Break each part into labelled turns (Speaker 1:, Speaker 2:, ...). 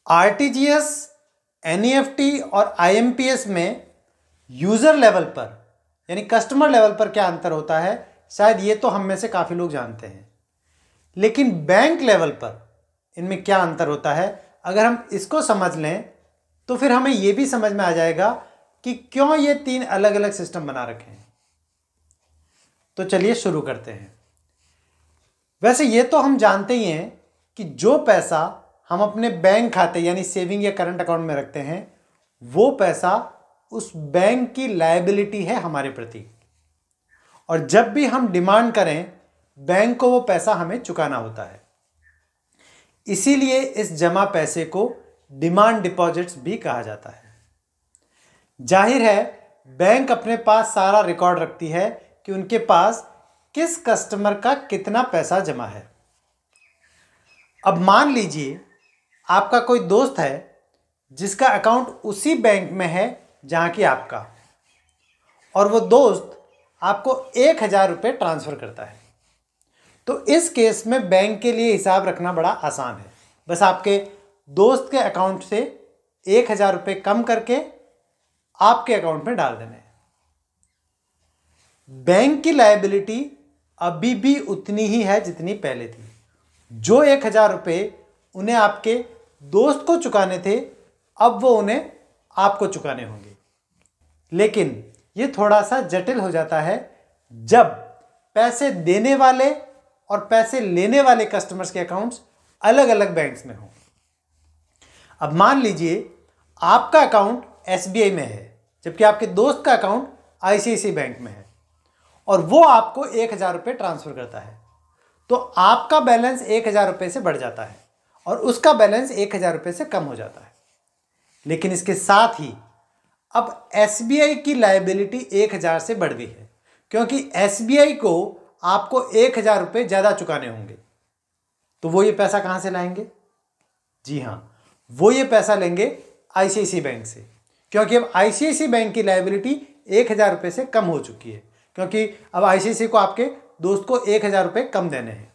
Speaker 1: RTGS, NEFT और IMPS में user level पर यानी कस्टमर लेवल पर क्या अंतर होता है, शायद ये तो हम में से काफ़ी लोग जानते हैं। लेकिन बैंक लेवल पर इनमें क्या अंतर होता है, अगर हम इसको समझ लें तो फिर हमें ये भी समझ में आ जाएगा कि क्यों ये 3 अलग अलग सिस्टम बना रखे हैं। तो चलिए शुरू करते हैं। वैसे ये तो हम जानते ही हैं कि जो पैसा हम अपने बैंक खाते यानी सेविंग या करंट अकाउंट में रखते हैं, वो पैसा उस बैंक की लायबिलिटी है हमारे प्रति, और जब भी हम डिमांड करें बैंक को वो पैसा हमें चुकाना होता है। इसीलिए इस जमा पैसे को डिमांड डिपॉजिट्स भी कहा जाता है। जाहिर है बैंक अपने पास सारा रिकॉर्ड रखती है कि उनके पास किस कस्टमर का कितना पैसा जमा है। अब मान लीजिए आपका कोई दोस्त है जिसका अकाउंट उसी बैंक में है जहां की आपका, और वो दोस्त आपको 1,000 रुपये ट्रांसफ़र करता है। तो इस केस में बैंक के लिए हिसाब रखना बड़ा आसान है। बस आपके दोस्त के अकाउंट से 1,000 रुपये कम करके आपके अकाउंट में डाल देने हैं। बैंक की लायबिलिटी अभी भी उतनी ही है जितनी पहले थी। जो 1,000 रुपये उन्हें आपके दोस्त को चुकाने थे, अब वो उन्हें आपको चुकाने होंगे। लेकिन ये थोड़ा सा जटिल हो जाता है जब पैसे देने वाले और पैसे लेने वाले कस्टमर्स के अकाउंट्स अलग अलग बैंक्स में हों। अब मान लीजिए आपका अकाउंट एसबीआई में है जबकि आपके दोस्त का अकाउंट आईसीआईसीआई बैंक में है, और वो आपको 1,000 रुपये ट्रांसफ़र करता है। तो आपका बैलेंस 1,000 रुपये से बढ़ जाता है और उसका बैलेंस 1,000 रुपये से कम हो जाता है। लेकिन इसके साथ ही अब एसबीआई की लायबिलिटी 1,000 से बढ़ गई है, क्योंकि एसबीआई को आपको 1,000 रुपये ज़्यादा चुकाने होंगे। तो वो ये पैसा कहाँ से लाएंगे? जी हाँ, वो ये पैसा लेंगे आईसीआईसीआई बैंक से, क्योंकि अब आईसीआईसीआई बैंक की लायबिलिटी 1,000 रुपये से कम हो चुकी है, क्योंकि अब आईसीआईसीआई को आपके दोस्त को 1,000 रुपये कम देने हैं।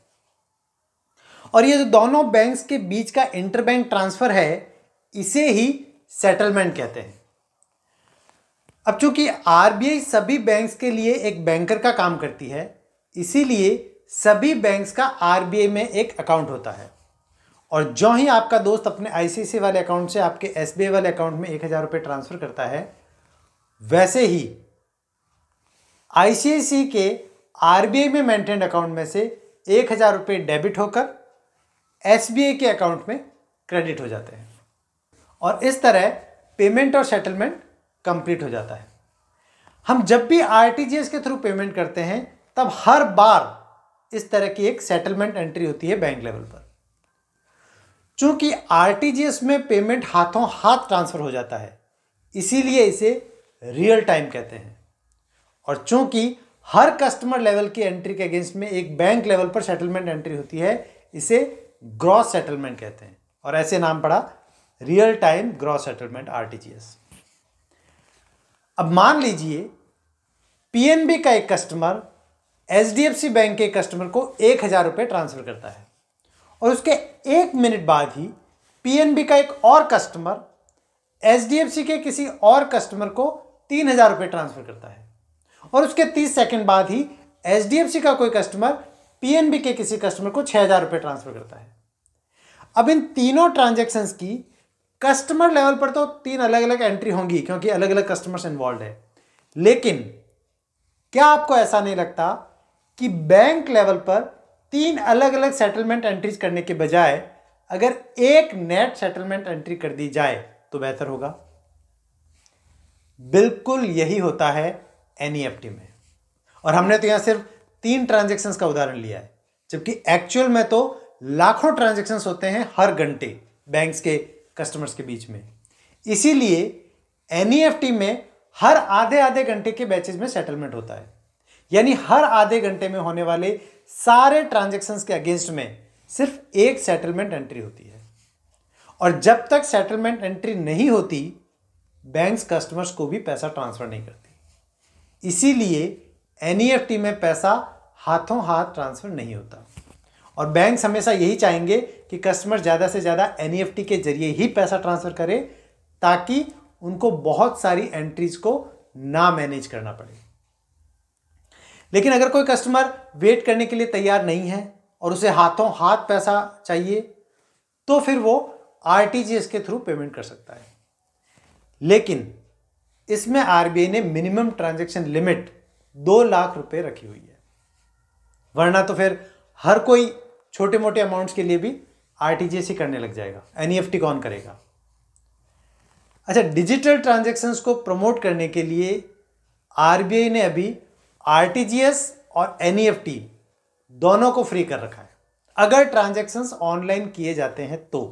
Speaker 1: और ये जो दोनों बैंक्स के बीच का इंटरबैंक ट्रांसफ़र है, इसे ही सेटलमेंट कहते हैं। अब चूंकि आरबीआई सभी बैंक्स के लिए एक बैंकर का काम करती है, इसीलिए सभी बैंक्स का आरबीआई में एक अकाउंट होता है। और जो ही आपका दोस्त अपने आईसीआईसीआई वाले अकाउंट से आपके एसबीआई वाले अकाउंट में 1,000 रुपये ट्रांसफ़र करता है, वैसे ही आईसीआईसीआई के आरबीआई में मेंटेन्ड अकाउंट में से 1,000 रुपये डेबिट होकर एसबीआई के अकाउंट में क्रेडिट हो जाते हैं, और इस तरह पेमेंट और सेटलमेंट कंप्लीट हो जाता है। हम जब भी आरटीजीएस के थ्रू पेमेंट करते हैं तब हर बार इस तरह की एक सेटलमेंट एंट्री होती है बैंक लेवल पर। चूंकि आरटीजीएस में पेमेंट हाथों हाथ ट्रांसफ़र हो जाता है, इसीलिए इसे रियल टाइम कहते हैं। और चूंकि हर कस्टमर लेवल की एंट्री के अगेंस्ट में एक बैंक लेवल पर सेटलमेंट एंट्री होती है, इसे ग्रॉस सेटलमेंट कहते हैं, और ऐसे नाम पड़ा real time gross settlement RTGS. अब मान लीजिए पीएनबी का एक कस्टमर एचडीएफसी बैंक के कस्टमर को 1,000 रुपये ट्रांसफ़र करता है, और उसके 1 मिनट बाद ही पीएनबी का एक और कस्टमर एचडीएफसी के किसी और कस्टमर को 3,000 रुपये ट्रांसफ़र करता है, और उसके 30 सेकंड बाद ही एचडीएफसी का कोई कस्टमर पीएनबी के किसी कस्टमर को 6,000 रुपये ट्रांसफ़र करता है। अब इन तीनों ट्रांजैक्शंस की कस्टमर लेवल पर तो 3 अलग अलग एंट्री होंगी, क्योंकि अलग अलग कस्टमर्स इन्वॉल्व है। लेकिन क्या आपको ऐसा नहीं लगता कि बैंक लेवल पर 3 अलग अलग सेटलमेंट एंट्रीज करने के बजाय अगर एक नेट सेटलमेंट एंट्री कर दी जाए तो बेहतर होगा? बिल्कुल यही होता है एनईएफटी में, और हमने तो यहां सिर्फ 3 ट्रांजैक्शंस का उदाहरण लिया है, जबकि एक्चुअल में तो लाखों ट्रांजैक्शंस होते हैं हर घंटे बैंक्स के कस्टमर्स के बीच में। इसीलिए एनईएफटी में हर आधे आधे घंटे के बैचेज में सेटलमेंट होता है, यानी हर आधे घंटे में होने वाले सारे ट्रांजैक्शंस के अगेंस्ट में सिर्फ एक सेटलमेंट एंट्री होती है। और जब तक सेटलमेंट एंट्री नहीं होती, बैंक्स कस्टमर्स को भी पैसा ट्रांसफर नहीं करती। इसीलिए एनईएफटी में पैसा हाथों हाथ ट्रांसफर नहीं होता। और बैंक हमेशा यही चाहेंगे कि कस्टमर ज़्यादा से ज़्यादा एनईएफटी के जरिए ही पैसा ट्रांसफ़र करे, ताकि उनको बहुत सारी एंट्रीज को ना मैनेज करना पड़े। लेकिन अगर कोई कस्टमर वेट करने के लिए तैयार नहीं है और उसे हाथों हाथ पैसा चाहिए, तो फिर वो आरटीजीएस के थ्रू पेमेंट कर सकता है। लेकिन इसमें आरबीआई ने मिनिमम ट्रांजैक्शन लिमिट 2 लाख रुपए रखी हुई है, वरना तो फिर हर कोई छोटे मोटे अमाउंट्स के लिए भी आरटीजीएस ही करने लग जाएगा, एनईएफटी कौन करेगा। अच्छा, डिजिटल ट्रांजैक्शंस को प्रमोट करने के लिए आरबीआई ने अभी आरटीजीएस और एनईएफटी दोनों को फ्री कर रखा है, अगर ट्रांजैक्शंस ऑनलाइन किए जाते हैं तो।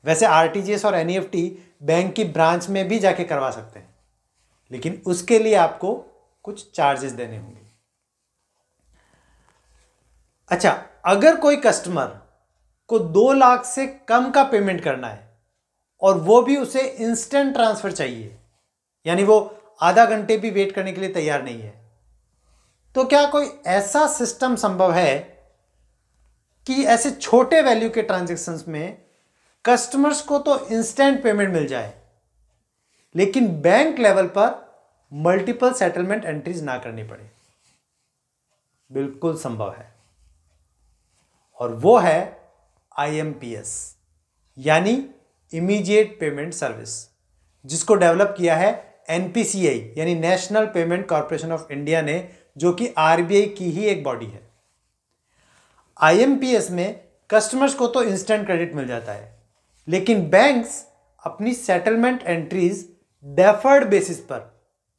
Speaker 1: वैसे आरटीजीएस और एनईएफटी बैंक की ब्रांच में भी जाके करवा सकते हैं, लेकिन उसके लिए आपको कुछ चार्जेस देने होंगे। अच्छा, अगर कोई कस्टमर को 2 लाख से कम का पेमेंट करना है और वो भी उसे इंस्टेंट ट्रांसफर चाहिए, यानी वो आधा घंटे भी वेट करने के लिए तैयार नहीं है, तो क्या कोई ऐसा सिस्टम संभव है कि ऐसे छोटे वैल्यू के ट्रांजैक्शंस में कस्टमर्स को तो इंस्टेंट पेमेंट मिल जाए, लेकिन बैंक लेवल पर मल्टीपल सेटलमेंट एंट्रीज ना करनी पड़े? बिल्कुल संभव है, और वो है आईएमपीएस, यानी इमीडिएट पेमेंट सर्विस, जिसको डेवलप किया है एनपीसीआई यानी national payment corporation of India ने, जो कि आरबीआई की ही एक बॉडी है। आईएमपीएस में कस्टमर्स को तो इंस्टेंट क्रेडिट मिल जाता है, लेकिन बैंक्स अपनी सेटलमेंट एंट्रीज डेफर्ड बेसिस पर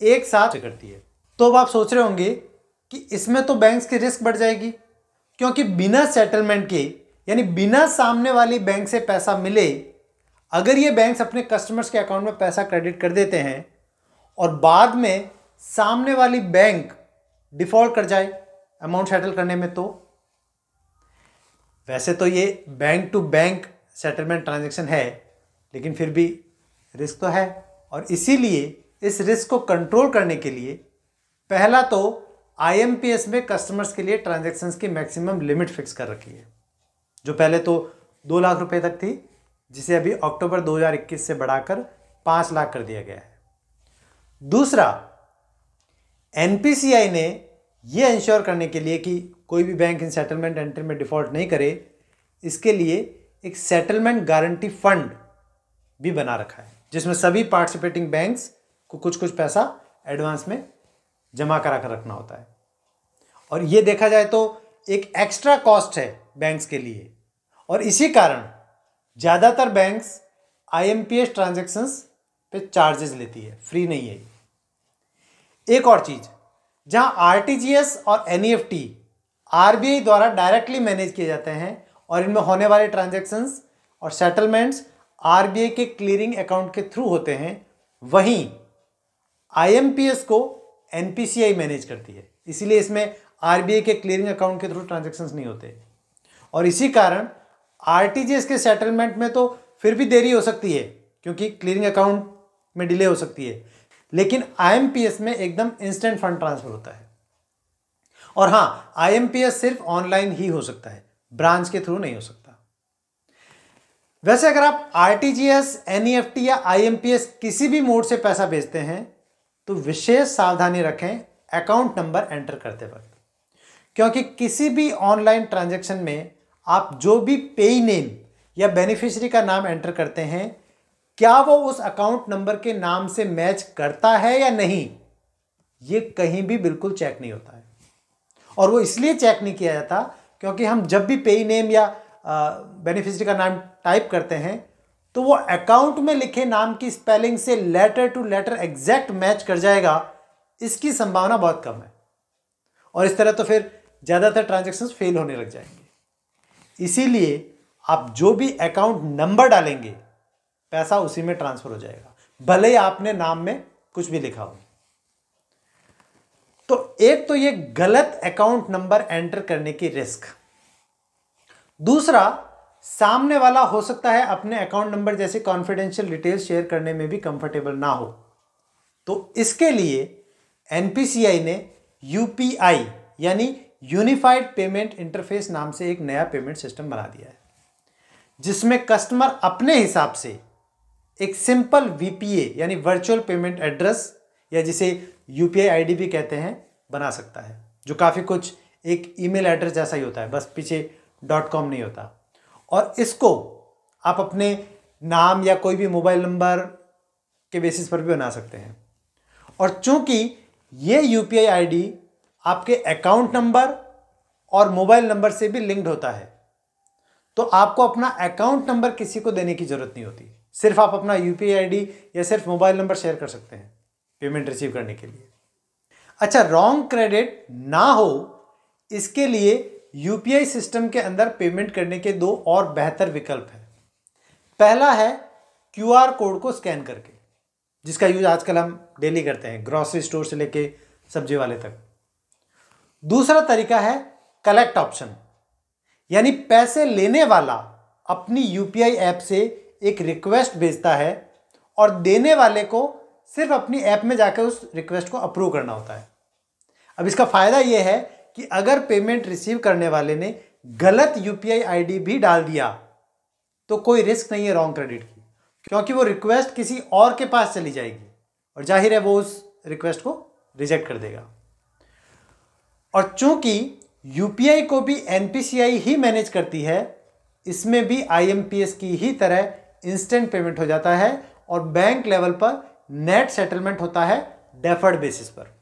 Speaker 1: एक साथ करती है। तो अब आप सोच रहे होंगे कि इसमें तो बैंक्स की रिस्क बढ़ जाएगी, क्योंकि बिना सेटलमेंट के, यानी बिना सामने वाली बैंक से पैसा मिले, अगर ये बैंक्स अपने कस्टमर्स के अकाउंट में पैसा क्रेडिट कर देते हैं और बाद में सामने वाली बैंक डिफॉल्ट कर जाए अमाउंट सेटल करने में, तो वैसे तो ये bank to bank settlement transaction है, लेकिन फिर भी रिस्क तो है। और इसीलिए इस रिस्क को कंट्रोल करने के लिए पहला तो आईएमपीएस में कस्टमर्स के लिए ट्रांजैक्शंस की मैक्सिमम लिमिट फिक्स कर रखी है, जो पहले तो 2 लाख रुपए तक थी, जिसे अभी अक्टूबर 2021 से बढ़ाकर 5 लाख कर दिया गया है। दूसरा, एनपीसीआई ने यह इंश्योर करने के लिए कि कोई भी बैंक इन सेटलमेंट एंट्री में डिफॉल्ट नहीं करे, इसके लिए एक सेटलमेंट गारंटी फंड भी बना रखा है, जिसमें सभी पार्टिसिपेटिंग बैंक्स को कुछ कुछ पैसा एडवांस में जमा करा कर रखना होता है। और ये देखा जाए तो एक एक्स्ट्रा कॉस्ट है बैंक्स के लिए, और इसी कारण ज़्यादातर बैंक्स आईएमपीएस ट्रांजैक्शंस पे चार्जेस लेती है, फ्री नहीं है। एक और चीज़, जहां आरटीजीएस और एनईएफटी आरबीआई द्वारा डायरेक्टली मैनेज किए जाते हैं और इनमें होने वाले ट्रांजैक्शंस और सेटलमेंट्स आरबीआई के क्लियरिंग अकाउंट के थ्रू होते हैं, वहीं आईएमपीएस को एनपीसीआई मैनेज करती है, इसीलिए इसमें आरबीआई के क्लियरिंग अकाउंट के थ्रू ट्रांजैक्शंस नहीं होते। और इसी कारण आरटीजीएस के सेटलमेंट में तो फिर भी देरी हो सकती है, क्योंकि क्लियरिंग अकाउंट में डिले हो सकती है, लेकिन आईएमपीएस में एकदम इंस्टेंट फंड ट्रांसफर होता है। और हाँ, आईएमपीएस सिर्फ ऑनलाइन ही हो सकता है, ब्रांच के थ्रू नहीं हो सकता। वैसे अगर आप आरटीजीएस, एनईएफटी या आईएमपीएस किसी भी मोड से पैसा भेजते हैं तो विशेष सावधानी रखें अकाउंट नंबर एंटर करते वक्त, क्योंकि किसी भी ऑनलाइन ट्रांजैक्शन में आप जो भी पेई नेम या बेनिफिशियरी का नाम एंटर करते हैं, क्या वो उस अकाउंट नंबर के नाम से मैच करता है या नहीं, ये कहीं भी बिल्कुल चेक नहीं होता है। और वो इसलिए चेक नहीं किया जाता क्योंकि हम जब भी पेई नेम या बेनिफिशियरी का नाम टाइप करते हैं तो वो अकाउंट में लिखे नाम की स्पेलिंग से letter to letter exact match कर जाएगा, इसकी संभावना बहुत कम है। और इस तरह तो फिर ज़्यादातर ट्रांजैक्शंस फेल होने लग जाएंगे। इसीलिए आप जो भी अकाउंट नंबर डालेंगे, पैसा उसी में ट्रांसफर हो जाएगा, भले ही आपने नाम में कुछ भी लिखा हो। तो एक तो ये गलत अकाउंट नंबर एंटर करने की रिस्क। दूसरा, सामने वाला हो सकता है अपने अकाउंट नंबर जैसे कॉन्फिडेंशियल डिटेल्स शेयर करने में भी कंफर्टेबल ना हो, तो इसके लिए एनपीसीआई ने यूपीआई यानी यूनिफाइड पेमेंट इंटरफेस नाम से एक नया पेमेंट सिस्टम बना दिया है, जिसमें कस्टमर अपने हिसाब से एक सिंपल वीपीए यानी वर्चुअल पेमेंट एड्रेस या जिसे यूपीआई आईडी भी कहते हैं बना सकता है, जो काफ़ी कुछ एक ईमेल एड्रेस जैसा ही होता है, बस पीछे .com नहीं होता। और इसको आप अपने नाम या कोई भी मोबाइल नंबर के बेसिस पर भी बना सकते हैं। और चूंकि ये यूपीआई आईडी आपके अकाउंट नंबर और मोबाइल नंबर से भी लिंक्ड होता है, तो आपको अपना अकाउंट नंबर किसी को देने की जरूरत नहीं होती, सिर्फ आप अपना यूपीआई आईडी या सिर्फ मोबाइल नंबर शेयर कर सकते हैं पेमेंट रिसीव करने के लिए। अच्छा, रॉन्ग क्रेडिट ना हो इसके लिए यूपीआई सिस्टम के अंदर पेमेंट करने के दो और बेहतर विकल्प हैं। पहला है क्यूआर कोड को स्कैन करके, जिसका यूज आजकल हम डेली करते हैं, ग्रोसरी स्टोर से लेके सब्जी वाले तक। दूसरा तरीका है कलेक्ट ऑप्शन, यानी पैसे लेने वाला अपनी यूपीआई ऐप से एक रिक्वेस्ट भेजता है और देने वाले को सिर्फ अपनी ऐप में जाकर उस रिक्वेस्ट को अप्रूव करना होता है। अब इसका फायदा यह है कि अगर पेमेंट रिसीव करने वाले ने गलत यूपीआई आईडी भी डाल दिया तो कोई रिस्क नहीं है रॉन्ग क्रेडिट की, क्योंकि वो रिक्वेस्ट किसी और के पास चली जाएगी और जाहिर है वो उस रिक्वेस्ट को रिजेक्ट कर देगा। और चूंकि यूपीआई को भी एनपीसीआई ही मैनेज करती है, इसमें भी आईएमपीएस की ही तरह इंस्टेंट पेमेंट हो जाता है और बैंक लेवल पर नेट सेटलमेंट होता है डेफर्ड बेसिस पर।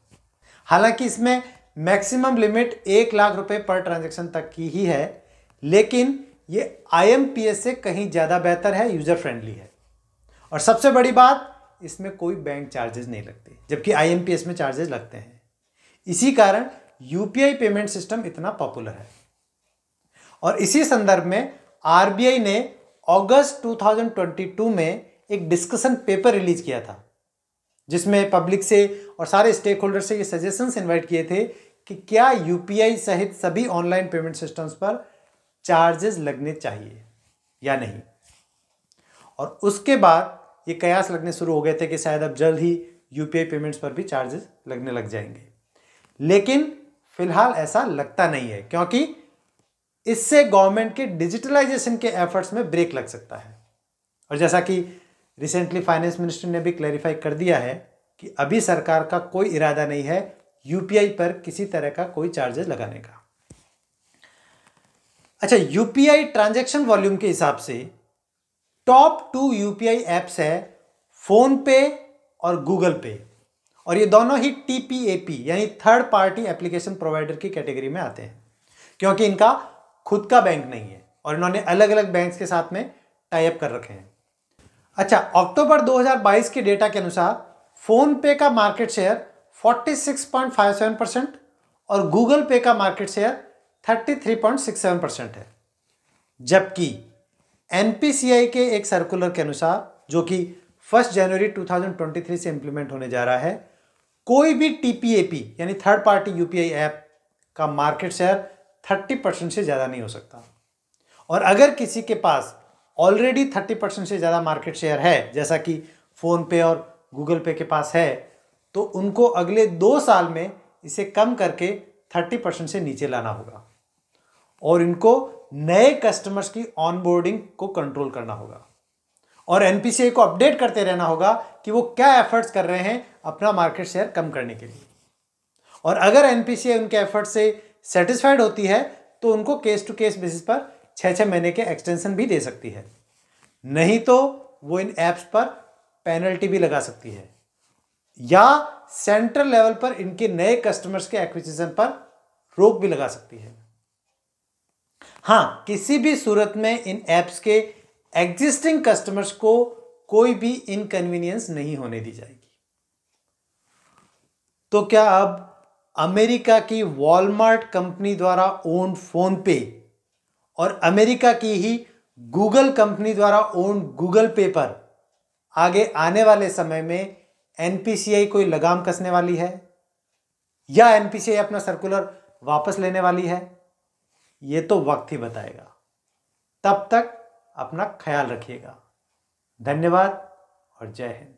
Speaker 1: हालांकि इसमें मैक्सिमम लिमिट 1 लाख रुपए पर ट्रांजैक्शन तक की ही है, लेकिन ये आईएमपीएस से कहीं ज़्यादा बेहतर है, यूजर फ्रेंडली है। और सबसे बड़ी बात, इसमें कोई बैंक चार्जेस नहीं लगते, जबकि आईएमपीएस में चार्जेस लगते हैं। इसी कारण यूपीआई पेमेंट सिस्टम इतना पॉपुलर है। और इसी संदर्भ में आरबीआई ने अगस्त 2022 में एक डिस्कशन पेपर रिलीज किया था, जिसमें पब्लिक से और सारे स्टेक होल्डर से ये सजेशंस इनवाइट किए थे कि क्या यूपीआई सहित सभी ऑनलाइन पेमेंट सिस्टम्स पर चार्जेस लगने चाहिए या नहीं। और उसके बाद ये कयास लगने शुरू हो गए थे कि शायद अब जल्द ही यूपीआई पेमेंट्स पर भी चार्जेस लगने लग जाएंगे, लेकिन फिलहाल ऐसा लगता नहीं है, क्योंकि इससे गवर्नमेंट के डिजिटलाइजेशन के एफर्ट्स में ब्रेक लग सकता है। और जैसा कि रिसेंटली फाइनेंस मिनिस्टर ने भी क्लैरिफाई कर दिया है कि अभी सरकार का कोई इरादा नहीं है यूपीआई पर किसी तरह का कोई चार्जेस लगाने का। अच्छा, यूपीआई ट्रांजैक्शन वॉल्यूम के हिसाब से टॉप 2 यूपीआई एप्स है फोन पे और गूगल पे, और ये दोनों ही टीपीएपी यानी थर्ड पार्टी एप्लीकेशन प्रोवाइडर की कैटेगरी में आते हैं, क्योंकि इनका खुद का बैंक नहीं है और इन्होंने अलग अलग बैंक्स के साथ में टाई अप कर रखे हैं। अच्छा, अक्टूबर 2022 के डेटा के अनुसार फोन पे का मार्केट शेयर 46.57% और गूगल पे का मार्केट शेयर 33.67% है। जबकि एनपीसीआई के एक सर्कुलर के अनुसार, जो कि 1 जनवरी 2023 से इंप्लीमेंट होने जा रहा है, कोई भी टीपीएपी यानी थर्ड पार्टी यूपीआई ऐप का मार्केट शेयर 30% से ज़्यादा नहीं हो सकता। और अगर किसी के पास ऑलरेडी 30% से ज़्यादा मार्केट शेयर है, जैसा कि फ़ोन पे और गूगल पे के पास है, तो उनको अगले 2 साल में इसे कम करके 30% से नीचे लाना होगा और इनको नए कस्टमर्स की ऑनबोर्डिंग को कंट्रोल करना होगा और एनपीसीआई को अपडेट करते रहना होगा कि वो क्या एफर्ट्स कर रहे हैं अपना मार्केट शेयर कम करने के लिए। और अगर एनपीसीआई उनके एफर्ट से सेटिस्फाइड होती है तो उनको केस टू केस बेसिस पर 6 महीने के एक्सटेंशन भी दे सकती है, नहीं तो वो इन ऐप्स पर पेनल्टी भी लगा सकती है या सेंट्रल लेवल पर इनके नए कस्टमर्स के एक्विजिशन पर रोक भी लगा सकती है। हाँ, किसी भी सूरत में इन ऐप्स के एग्जिस्टिंग कस्टमर्स को कोई भी इनकन्वीनियंस नहीं होने दी जाएगी। तो क्या अब अमेरिका की वॉलमार्ट कंपनी द्वारा ओन्ड फोन पे और अमेरिका की ही गूगल कंपनी द्वारा ओन्ड गूगल पे पर आगे आने वाले समय में एनपीसीआई कोई लगाम कसने वाली है या एनपीसीआई अपना सर्कुलर वापस लेने वाली है? ये तो वक्त ही बताएगा। तब तक अपना ख्याल रखिएगा। धन्यवाद और जय हिंद।